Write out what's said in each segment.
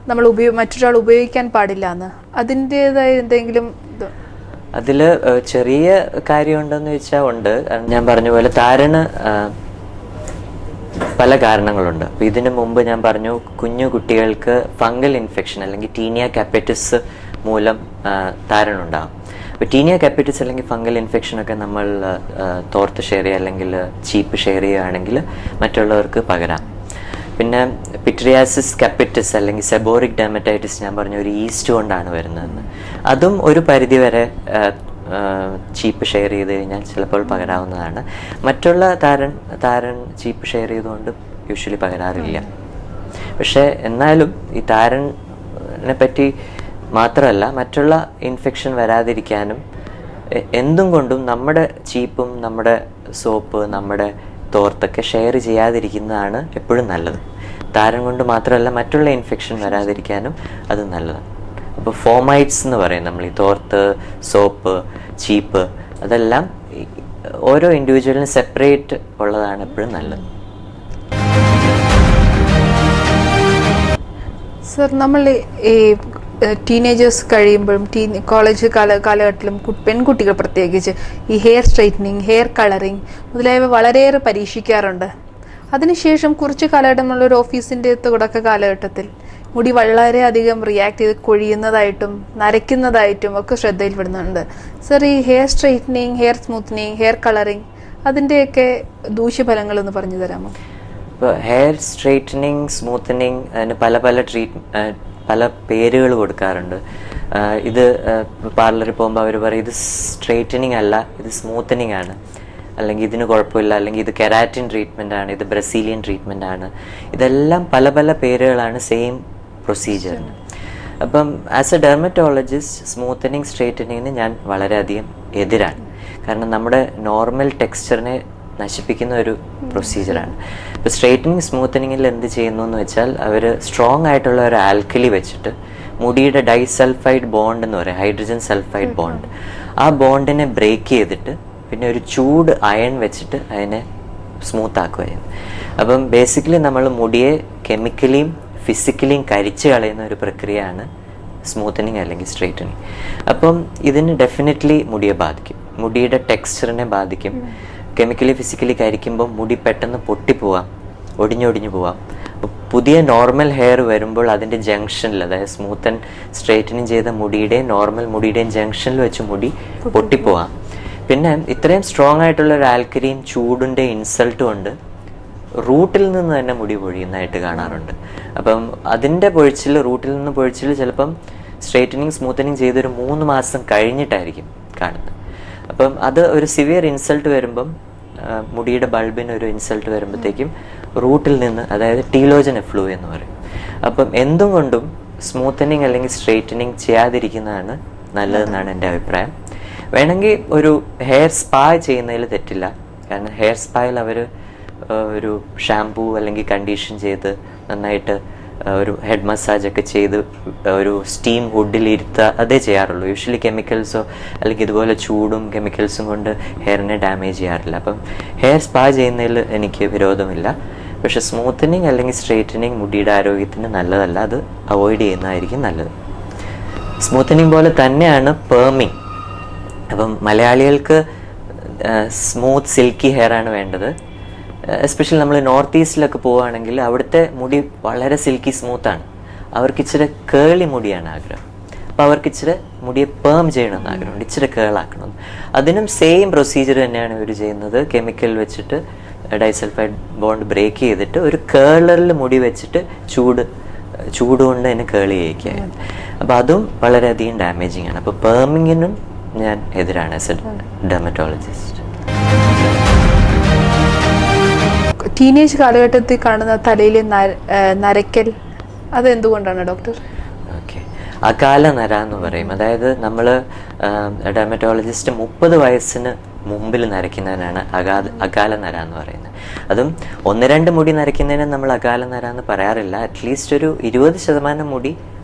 നമ്മൾ മറ്റൊരാൾ ഉപയോഗിക്കാൻ പാടില്ല എന്ന്, അതിൻ്റെതായ എന്തെങ്കിലും അതിൽ ചെറിയ കാര്യമുണ്ടെന്ന് വെച്ചാൽ ഉണ്ട്. ഞാൻ പറഞ്ഞ പോലെ താരന് പല കാരണങ്ങളുണ്ട്. അപ്പോൾ ഇതിനു മുമ്പ് ഞാൻ പറഞ്ഞു കുഞ്ഞു കുട്ടികൾക്ക് ഫംഗൽ ഇൻഫെക്ഷൻ അല്ലെങ്കിൽ ടീനിയ കാപ്പറ്റിസ് മൂലം താരനുണ്ടാകും. അപ്പോൾ ടീനിയ കാപ്പറ്റിസ് അല്ലെങ്കിൽ ഫംഗൽ ഇൻഫെക്ഷനൊക്കെ നമ്മൾ തോർത്ത് ഷെയർ ചെയ്യുക അല്ലെങ്കിൽ ചീപ്പ് ഷെയർ ചെയ്യുകയാണെങ്കിൽ മറ്റുള്ളവർക്ക് പകരാം. പിന്നെ പിട്രിയാസിസ് കാപ്പിറ്റിസ് അല്ലെങ്കിൽ സെബോറിക് ഡെർമറ്റൈറ്റിസ് ഞാൻ പറഞ്ഞ ഒരു ഈസ്റ്റ് കൊണ്ടാണ് വരുന്നതെന്ന്, അതും ഒരു പരിധിവരെ ചീപ്പ് ഷെയർ ചെയ്ത് കഴിഞ്ഞാൽ ചിലപ്പോൾ പകരാവുന്നതാണ്. മറ്റുള്ള താരൻ ചീപ്പ് ഷെയർ ചെയ്തുകൊണ്ട് യൂഷ്വലി പകരാറില്ല. പക്ഷേ എന്നാലും ഈ താരനെ പറ്റി മാത്രമല്ല മറ്റുള്ള ഇൻഫെക്ഷൻ വരാതിരിക്കാനും എന്തും കൊണ്ടും നമ്മുടെ ചീപ്പും നമ്മുടെ സോപ്പ് നമ്മുടെ തോർത്തൊക്കെ ഷെയർ ചെയ്യാതിരിക്കുന്നതാണ് എപ്പോഴും നല്ലത്. താരൻ കൊണ്ട് മാത്രമല്ല മറ്റുള്ള ഇൻഫെക്ഷൻ വരാതിരിക്കാനും അത് നല്ലതാണ്. അപ്പോൾ ഫോമൈറ്റ്സ് എന്ന് പറയും നമ്മൾ ഈ തോർത്ത്, സോപ്പ്, ചീപ്പ്, അതെല്ലാം ഓരോ ഇൻഡിവിജ്വലിനും സെപ്പറേറ്റ് ഉള്ളതാണ് എപ്പോഴും നല്ലത്. സർ, നമ്മൾ ഈ ടീനേജേഴ്സ് കഴിയുമ്പോഴും കോളേജ് കാലഘട്ടത്തിലും പെൺകുട്ടികൾ പ്രത്യേകിച്ച് ഈ ഹെയർ സ്ട്രൈറ്റനിങ്, ഹെയർ കളറിങ് മുതലായവ വളരെയേറെ പരീക്ഷിക്കാറുണ്ട്. അതിനുശേഷം കുറച്ച് കാലഘട്ടം ഒരു ഓഫീസിൻ്റെ തുടക്ക കാലഘട്ടത്തിൽ മുടി വളരെയധികം റിയാക്ട് ചെയ്ത് കൊഴിയുന്നതായിട്ടും നരയ്ക്കുന്നതായിട്ടും ഒക്കെ ശ്രദ്ധയിൽപ്പെടുന്നുണ്ട്. സർ, ഈ hair straightening, hair smoothening, hair colouring അതിൻ്റെയൊക്കെ ദൂഷ്യഫലങ്ങളൊന്ന് പറഞ്ഞു തരാമോ? ഇപ്പോൾ ഹെയർ സ്ട്രൈറ്റനിങ്, സ്മൂത്തനിങ് അതിന് പല പേരുകൾ കൊടുക്കാറുണ്ട്. ഇത് പാർലറിൽ പോകുമ്പോൾ അവർ പറയും ഇത് സ്ട്രൈറ്റനിങ് അല്ല, ഇത് സ്മൂത്തനിങ് ആണ്, അല്ലെങ്കിൽ ഇതിന് കുഴപ്പമില്ല, അല്ലെങ്കിൽ ഇത് കെരാറ്റിൻ ട്രീറ്റ്മെൻ്റ് ആണ്, ഇത് ബ്രസീലിയൻ ട്രീറ്റ്മെൻ്റ് ആണ്. ഇതെല്ലാം പല പല പേരുകളാണ് സെയിം പ്രൊസീജിയറിന്. അപ്പം ആസ് എ ഡെർമറ്റോളജിസ്റ്റ് സ്മൂത്തനിങ് സ്ട്രൈറ്റനിങ്ങിന് ഞാൻ വളരെയധികം എതിരാണ്. കാരണം നമ്മുടെ നോർമൽ ടെക്സ്ചറിനെ നശിപ്പിക്കുന്ന ഒരു പ്രൊസീജിയറാണ്. ഇപ്പോൾ സ്ട്രൈറ്റനിങ് സ്മൂത്തനിങ്ങിൽ എന്ത് ചെയ്യുന്നു എന്ന് വെച്ചാൽ അവർ സ്ട്രോങ് ആയിട്ടുള്ള ഒരു ആൽക്കലി വെച്ചിട്ട് മുടിയുടെ ഡൈസൾഫൈഡ് ബോണ്ട് എന്ന് പറയും, ഹൈഡ്രജൻ സൾഫൈഡ് ബോണ്ട്, ആ ബോണ്ടിനെ ബ്രേക്ക് ചെയ്തിട്ട് പിന്നെ ഒരു ചൂട് അയൺ വെച്ചിട്ട് അതിനെ സ്മൂത്ത് ആക്കുകയാണ്. അപ്പം ബേസിക്കലി നമ്മൾ മുടിയെ കെമിക്കലിയും ഫിസിക്കലിയും കരിച്ച് കളയുന്ന ഒരു പ്രക്രിയയാണ് സ്മൂത്തനിങ് അല്ലെങ്കിൽ സ്ട്രൈറ്റനിങ്. അപ്പം ഇതിന് ഡെഫിനറ്റ്ലി മുടിയെ ബാധിക്കും, മുടിയുടെ ടെക്സ്ചറിനെ ബാധിക്കും. കെമിക്കലി ഫിസിക്കലി കരിക്കുമ്പോൾ മുടി പെട്ടെന്ന് പൊട്ടിപ്പോവാം, ഒടിഞ്ഞൊടിഞ്ഞു പോവാം. പുതിയ നോർമൽ ഹെയർ വരുമ്പോൾ അതിൻ്റെ ജംഗ്ഷനിൽ, അതായത് സ്മൂത്ത് ആൻഡ് സ്ട്രൈറ്റനിങ് ചെയ്ത മുടിയുടെയും നോർമൽ മുടിയുടെയും ജംഗ്ഷനിൽ വെച്ച് മുടി പൊട്ടിപ്പോവാം. പിന്നെ ഇത്രയും സ്ട്രോങ് ആയിട്ടുള്ള ഒരു ആൽക്കലിയും ചൂടിൻ്റെ ഇൻസൾട്ടും കൊണ്ട് റൂട്ടിൽ നിന്ന് തന്നെ മുടി പൊഴിയുന്നതായിട്ട് കാണാറുണ്ട്. അപ്പം അതിൻ്റെ റൂട്ടിൽ നിന്ന് പൊഴിച്ചിൽ ചിലപ്പം സ്ട്രൈറ്റനിങ് സ്മൂത്തനിങ് ചെയ്തൊരു 3 മാസം കഴിഞ്ഞിട്ടായിരിക്കും കാണുന്നത്. അപ്പം അത് ഒരു സിവിയർ ഇൻസൾട്ട് വരുമ്പം, മുടിയുടെ ബൾബിന് ഒരു ഇൻസൾട്ട് വരുമ്പോഴത്തേക്കും റൂട്ടിൽ നിന്ന്, അതായത് ടീലോജൻ എഫ്ലൂ എന്ന് പറയും. അപ്പം എന്തും കൊണ്ടും സ്മൂത്തനിങ് അല്ലെങ്കിൽ സ്ട്രൈറ്റനിങ് ചെയ്യാതിരിക്കുന്നതാണ് നല്ലതെന്നാണ് എൻ്റെ അഭിപ്രായം. വേണമെങ്കിൽ ഒരു ഹെയർ സ്പാ ചെയ്യുന്നതിൽ തെറ്റില്ല. കാരണം ഹെയർ സ്പായിൽ അവർ ഒരു ഷാംപൂ അല്ലെങ്കിൽ കണ്ടീഷൻ ചെയ്ത് നന്നായിട്ട് ഒരു ഹെഡ് മസാജൊക്കെ ചെയ്ത് ഒരു സ്റ്റീം വുഡിൽ ഇരുത്തുക, അതേ ചെയ്യാറുള്ളൂ. യൂഷ്വലി കെമിക്കൽസോ അല്ലെങ്കിൽ ഇതുപോലെ ചൂടും കെമിക്കൽസും കൊണ്ട് ഹെയറിനെ ഡാമേജ് ചെയ്യാറില്ല. അപ്പം ഹെയർ സ്പാ ചെയ്യുന്നതിൽ എനിക്ക് വിരോധമില്ല. പക്ഷെ സ്മൂത്തനിങ് അല്ലെങ്കിൽ സ്ട്രൈറ്റനിങ് മുടിയുടെ ആരോഗ്യത്തിന് നല്ലതല്ല, അത് അവോയ്ഡ് ചെയ്യുന്നതായിരിക്കും നല്ലത്. സ്മൂത്തനിങ് പോലെ തന്നെയാണ് പെർമിങ്. അപ്പം മലയാളികൾക്ക് സ്മൂത്ത് സിൽക്കി ഹെയർ ആണ് വേണ്ടത്. എസ്പെഷ്യലി നമ്മൾ നോർത്ത് ഈസ്റ്റിലൊക്കെ പോവുകയാണെങ്കിൽ അവിടുത്തെ മുടി വളരെ സിൽക്കി സ്മൂത്താണ്. അവർക്ക് ഇച്ചിരി കേളി മുടിയാണ് ആഗ്രഹം. അപ്പോൾ അവർക്ക് ഇച്ചിരി മുടിയെ പേം ചെയ്യണമെന്ന് ആഗ്രഹമുണ്ട്, ഇച്ചിരി കേളാക്കണം. അതിനും സെയിം പ്രൊസീജിയർ തന്നെയാണ് ഇവർ ചെയ്യുന്നത്. കെമിക്കൽ വെച്ചിട്ട് ഡൈസൾഫൈഡ് ബോണ്ട് ബ്രേക്ക് ചെയ്തിട്ട് ഒരു കേളറിൽ മുടി വെച്ചിട്ട് ചൂട് കൊണ്ട് തന്നെ കേളി ചെയ്യിക്കുക. അപ്പോൾ അതും വളരെയധികം ഡാമേജിങ് ആണ്. അപ്പോൾ പേമിങ്ങിനും ഞാൻ എതിരാണ് ആസ് എ ഡെർമറ്റോളജിസ്റ്റ്. ടീനേജ് കാലഘട്ടത്തിൽ കാണുന്ന തലയിലെ നരയ്ക്കൽ, അതെന്തുകൊണ്ടാണ് ഡോക്ടർ? ഓക്കെ, അകാല നര എന്ന് പറയും. അതായത് നമ്മൾ ഡെർമറ്റോളജിസ്റ്റ് 30 വയസ്സിന് മുമ്പിൽ നരയ്ക്കുന്നതിനാണ് അകാല നര എന്ന് പറയുന്നത്. അതും 1-2 മുടി നരയ്ക്കുന്നതിന് നമ്മൾ അകാല നര എന്ന് പറയാറില്ല. അറ്റ്ലീസ്റ്റ് ഒരു 20% മുടി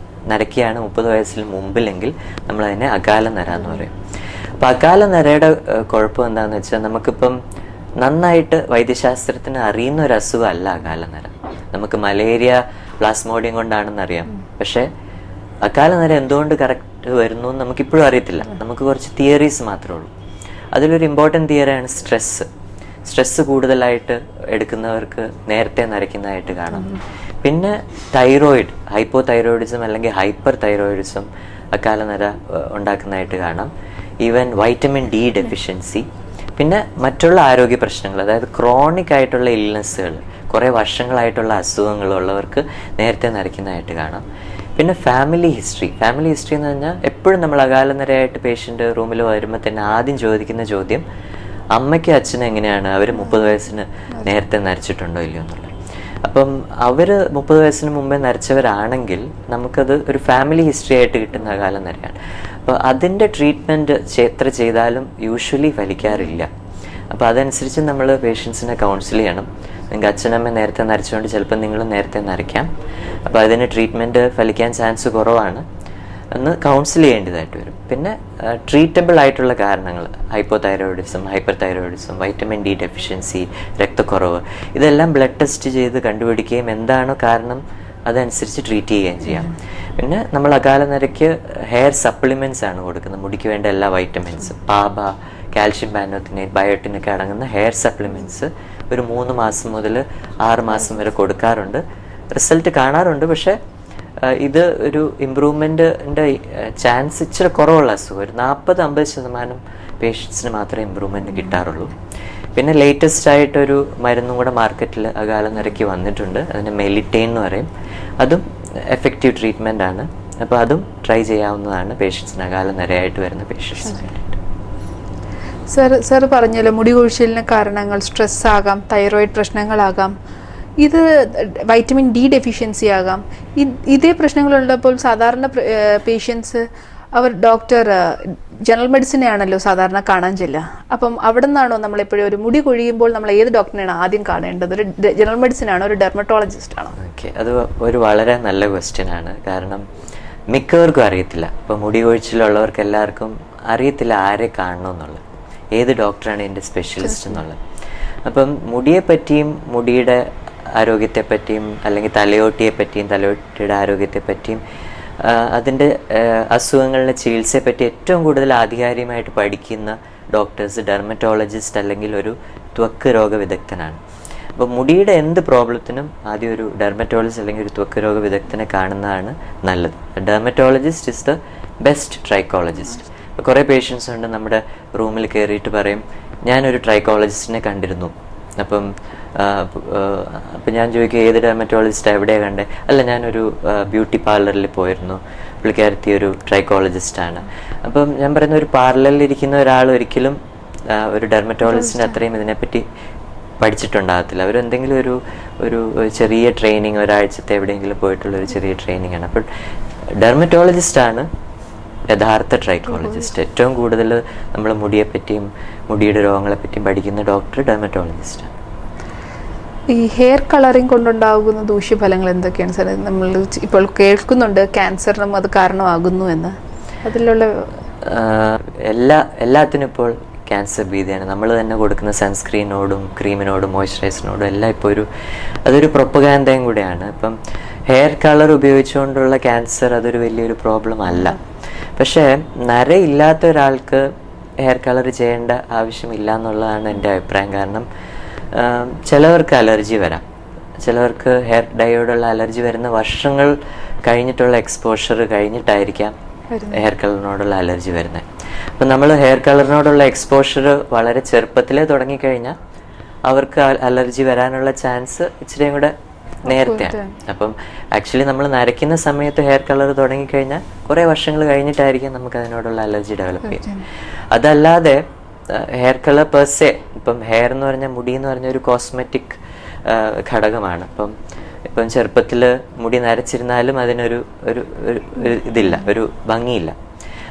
നരയ്ക്കുകയാണ് 30 വയസ്സിന് മുമ്പിലെങ്കിൽ നമ്മൾ അതിനെ അകാല നര എന്ന് പറയും. അപ്പം അകാല നരയുടെ കുഴപ്പം എന്താണെന്ന് വെച്ചാൽ, നമുക്കിപ്പം നന്നായിട്ട് വൈദ്യശാസ്ത്രത്തിന് അറിയുന്ന ഒരു അസുഖമല്ല അകാല നര. നമുക്ക് മലേറിയ പ്ലാസ്മോഡിയം കൊണ്ടാണെന്നറിയാം. പക്ഷെ അകാലനര എന്തുകൊണ്ട് കറക്റ്റ് വരുന്നു എന്ന് നമുക്കിപ്പോഴും അറിയത്തില്ല. നമുക്ക് കുറച്ച് തിയറീസ് മാത്രമേ ഉള്ളൂ. അതിലൊരു ഇമ്പോർട്ടൻറ്റ് തിയറിയാണ് സ്ട്രെസ്സ് കൂടുതലായിട്ട് എടുക്കുന്നവർക്ക് നേരത്തെ നരയ്ക്കുന്നതായിട്ട് കാണാം. പിന്നെ തൈറോയിഡ്, ഹൈപ്പോ തൈറോയിഡിസം അല്ലെങ്കിൽ ഹൈപ്പർ തൈറോയിഡിസം അകാലനര ഉണ്ടാക്കുന്നതായിട്ട് കാണാം. ഈവൻ വൈറ്റമിൻ ഡി ഡെഫിഷ്യൻസി, പിന്നെ മറ്റുള്ള ആരോഗ്യ പ്രശ്നങ്ങൾ, അതായത് ക്രോണിക് ആയിട്ടുള്ള ഇൽനെസ്സുകൾ, കുറേ വർഷങ്ങളായിട്ടുള്ള അസുഖങ്ങളുള്ളവർക്ക് നേരത്തെ നരയ്ക്കുന്നതായിട്ട് കാണാം. പിന്നെ ഫാമിലി ഹിസ്റ്ററി എന്ന് പറഞ്ഞാൽ എപ്പോഴും നമ്മൾ അകാലനരയായിട്ട് പേഷ്യൻ്റ് റൂമിൽ വരുമ്പോൾ തന്നെ ആദ്യം ചോദിക്കുന്ന ചോദ്യം അമ്മയ്ക്കും അച്ഛനും എങ്ങനെയാണ്, അവർ 30 വയസ്സിന് നേരത്തെ നരച്ചിട്ടുണ്ടോ ഇല്ലയോ എന്നുള്ളത്. അപ്പം അവർ 30 വയസ്സിന് മുമ്പേ നരച്ചവരാണെങ്കിൽ നമുക്കത് ഒരു ഫാമിലി ഹിസ്റ്ററി ആയിട്ട് കിട്ടുന്ന അകാലനരയാണ്. അപ്പോൾ അതിൻ്റെ ട്രീറ്റ്മെൻറ്റ് എത്ര ചെയ്താലും യൂഷ്വലി ഫലിക്കാറില്ല. അപ്പോൾ അതനുസരിച്ച് നമ്മൾ പേഷ്യൻസിനെ കൗൺസിൽ ചെയ്യണം. നിങ്ങൾക്ക് അച്ഛനമ്മ നേരത്തെ നരച്ചുകൊണ്ട് ചിലപ്പോൾ നിങ്ങളും നേരത്തെ നരയ്ക്കാം. അപ്പോൾ അതിന് ട്രീറ്റ്മെൻറ്റ് ഫലിക്കാൻ ചാൻസ് കുറവാണ് എന്ന് കൗൺസിൽ ചെയ്യേണ്ടതായിട്ട് വരും. പിന്നെ ട്രീറ്റബിൾ ആയിട്ടുള്ള കാരണങ്ങൾ, hypothyroidism, hyperthyroidism, vitamin D deficiency, രക്തക്കുറവ്, ഇതെല്ലാം ബ്ലഡ് ടെസ്റ്റ് ചെയ്ത് കണ്ടുപിടിക്കുകയും എന്താണോ കാരണം അതനുസരിച്ച് ട്രീറ്റ് ചെയ്യുകയും ചെയ്യാം. പിന്നെ നമ്മൾ അകാലനരയ്ക്ക് ഹെയർ സപ്ലിമെൻറ്റ്സ് ആണ് കൊടുക്കുന്നത്. മുടിക്ക് വേണ്ട എല്ലാ വൈറ്റമിൻസും, പാബ, കാൽഷ്യം പാനോത്തിനേറ്റ്, ബയോട്ടിനൊക്കെ അടങ്ങുന്ന ഹെയർ സപ്ലിമെൻറ്റ്സ് ഒരു 3 മാസം മുതൽ 6 മാസം വരെ കൊടുക്കാറുണ്ട്. റിസൾട്ട് കാണാറുണ്ട്. പക്ഷേ ഇത് ഒരു ഇമ്പ്രൂവ്മെൻറ്റിൻ്റെ ചാൻസ് ഇച്ചിരി കുറവുള്ള അസുഖം. ഒരു 40-50% പേഷ്യൻസിന് മാത്രമേ ഇമ്പ്രൂവ്മെൻറ്റ് കിട്ടാറുള്ളൂ. പിന്നെ ലേറ്റസ്റ്റ് ആയിട്ടൊരു മരുന്നും കൂടെ മാർക്കറ്റിൽ അകാലനരയ്ക്ക് വന്നിട്ടുണ്ട്. അതിന് മെലിറ്റെയിൻ എന്ന് പറയും. അതും എഫക്റ്റീവ് ട്രീറ്റ്മെൻ്റ് ആണ്. അപ്പോൾ അതും ട്രൈ ചെയ്യാവുന്നതാണ് പേഷ്യൻസിന്, അകാലനരയായിട്ട് വരുന്ന പേഷ്യൻസിന്. സാർ പറഞ്ഞല്ലോ മുടി കൊഴിച്ചിലിന് കാരണങ്ങൾ സ്ട്രെസ് ആകാം, തൈറോയിഡ് പ്രശ്നങ്ങളാകാം, ഇത് വൈറ്റമിൻ ഡി ഡെഫിഷ്യൻസി ആകാം. ഇതേ പ്രശ്നങ്ങളുള്ളപ്പോൾ സാധാരണ പേഷ്യൻസ് അവർ ഡോക്ടർ ജനറൽ മെഡിസിനെ ആണല്ലോ സാധാരണ കാണാൻ ചെല്ലുക. അപ്പം അവിടെ നിന്നാണോ നമ്മളെപ്പോഴും ഒരു മുടി കൊഴിയുമ്പോൾ നമ്മൾ ഏത് ഡോക്ടറിനെയാണ് ആദ്യം കാണേണ്ടത്? ഒരു ജനറൽ മെഡിസിൻ ആണോ, ഒരു ഡെർമറ്റോളജിസ്റ്റ് ആണോ? ഓക്കെ, അത് ഒരു വളരെ നല്ല ക്വസ്റ്റ്യൻ ആണ്. കാരണം മിക്കവർക്കും അറിയത്തില്ല. ഇപ്പോൾ മുടി കൊഴിച്ചിലുള്ളവർക്ക് എല്ലാവർക്കും അറിയത്തില്ല ആരെ കാണണമെന്നുള്ളത്, ഏത് ഡോക്ടറാണ് എൻ്റെ സ്പെഷ്യലിസ്റ്റ് എന്നുള്ളത്. അപ്പം മുടിയെപ്പറ്റിയും മുടിയുടെ ആരോഗ്യത്തെപ്പറ്റിയും അല്ലെങ്കിൽ തലയോട്ടിയെപ്പറ്റിയും തലയോട്ടിയുടെ ആരോഗ്യത്തെപ്പറ്റിയും അതിൻ്റെ അസുഖങ്ങളുടെ ചികിത്സയെപ്പറ്റി ഏറ്റവും കൂടുതൽ ആധികാരികമായിട്ട് പഠിക്കുന്ന ഡോക്ടേഴ്സ് ഡെർമറ്റോളജിസ്റ്റ് അല്ലെങ്കിൽ ഒരു ത്വക്ക് രോഗ വിദഗ്ധനാണ്. അപ്പോൾ മുടിയുടെ എന്ത് പ്രോബ്ലത്തിനും ആദ്യം ഒരു ഡെർമറ്റോളജിസ്റ്റ് അല്ലെങ്കിൽ ഒരു ത്വക്ക് രോഗ വിദഗ്ധനെ കാണുന്നതാണ് നല്ലത്. Dermatologist is the best trichologist. ഇപ്പോൾ കുറേ പേഷ്യൻസ് ഉണ്ട് നമ്മുടെ റൂമിൽ കയറിയിട്ട് പറയും, ഞാനൊരു ട്രൈക്കോളജിസ്റ്റിനെ കണ്ടിരുന്നു. അപ്പം ഞാൻ ചോദിക്കും, ഏത് ഡെർമറ്റോളജിസ്റ്റ് എവിടെയാണ് കണ്ടേ? അല്ല, ഞാനൊരു ബ്യൂട്ടി പാർലറിൽ പോയിരുന്നു, പുള്ളിക്കാരത്തി ഒരു ട്രൈക്കോളജിസ്റ്റാണ്. അപ്പം ഞാൻ പറയുന്ന ഒരു പാർലറിൽ ഇരിക്കുന്ന ഒരാൾ ഒരിക്കലും ഒരു ഡെർമറ്റോളജിസ്റ്റിന് അത്രയും ഇതിനെപ്പറ്റി പഠിച്ചിട്ടുണ്ടാകത്തില്ല. അവരെന്തെങ്കിലും ഒരു ചെറിയ ട്രെയിനിങ്, ഒരാഴ്ചത്തെ എവിടെയെങ്കിലും പോയിട്ടുള്ളൊരു ചെറിയ ട്രെയിനിങ് ആണ്. അപ്പോൾ ഡെർമറ്റോളജിസ്റ്റാണ് യഥാർത്ഥ ട്രൈക്കോളജിസ്റ്റ്. ഏറ്റവും കൂടുതൽ നമ്മൾ മുടിയെപ്പറ്റിയും മുടിയുടെ രോഗങ്ങളെപ്പറ്റിയും പഠിക്കുന്ന ഡോക്ടർ ഡെർമറ്റോളജിസ്റ്റാണ്. ഈ ഹെയർ കളറിങ് കൊണ്ടുണ്ടാകുന്ന ദൂഷ്യഫലങ്ങൾ എന്തൊക്കെയാണ് സാർ? നമ്മൾ ഇപ്പോൾ കേൾക്കുന്നുണ്ട് ക്യാൻസറിനും അത് കാരണമാകുന്നു എന്ന്. അതിലുള്ള എല്ലാത്തിനും ഇപ്പോൾ ക്യാൻസർ ഭീതിയാണ്. നമ്മൾ തന്നെ കൊടുക്കുന്ന സൺസ്ക്രീനോടും ക്രീമിനോടും മോയ്സ്ചറൈസറിനോടും എല്ലാം ഇപ്പോൾ അതൊരു പ്രൊപ്പഗാൻഡയും കൂടെയാണ്. ഇപ്പം ഹെയർ കളർ ഉപയോഗിച്ചുകൊണ്ടുള്ള ക്യാൻസർ അതൊരു വലിയൊരു പ്രോബ്ലം അല്ല. പക്ഷേ നരയില്ലാത്ത ഒരാൾക്ക് ഹെയർ കളർ ചെയ്യേണ്ട ആവശ്യമില്ല എന്നുള്ളതാണ് എൻ്റെ അഭിപ്രായം. കാരണം ചിലവർക്ക് അലർജി വരാം, ചിലവർക്ക് ഹെയർ ഡയോടുള്ള അലർജി വരുന്ന വർഷങ്ങൾ കഴിഞ്ഞിട്ടുള്ള എക്സ്പോഷർ കഴിഞ്ഞിട്ടായിരിക്കാം ഹെയർ കളറിനോടുള്ള അലർജി വരുന്നത്. അപ്പം നമ്മൾ ഹെയർ കളറിനോടുള്ള എക്സ്പോഷർ വളരെ ചെറുപ്പത്തിലേ തുടങ്ങിക്കഴിഞ്ഞാൽ അവർക്ക് അലർജി വരാനുള്ള ചാൻസ് ഇച്ചിരിയും കൂടെ നേരത്തെയാണ്. അപ്പം ആക്ച്വലി നമ്മൾ നരയ്ക്കുന്ന സമയത്ത് ഹെയർ കളർ തുടങ്ങിക്കഴിഞ്ഞാൽ കുറേ വർഷങ്ങൾ കഴിഞ്ഞിട്ടായിരിക്കും നമുക്ക് അതിനോടുള്ള അലർജി ഡെവലപ്പ് ചെയ്യുന്നത്. അതല്ലാതെ ഹെയർ കളർ പെർസെ, ഇപ്പം ഹെയർ എന്ന് പറഞ്ഞാൽ മുടി എന്ന് പറഞ്ഞ ഒരു കോസ്മെറ്റിക് ഘടകമാണ്. ഇപ്പം ചെറുപ്പത്തിൽ മുടി നരച്ചിരുന്നാലും അതിനൊരു ഇതില്ല, ഒരു ഭംഗിയില്ല.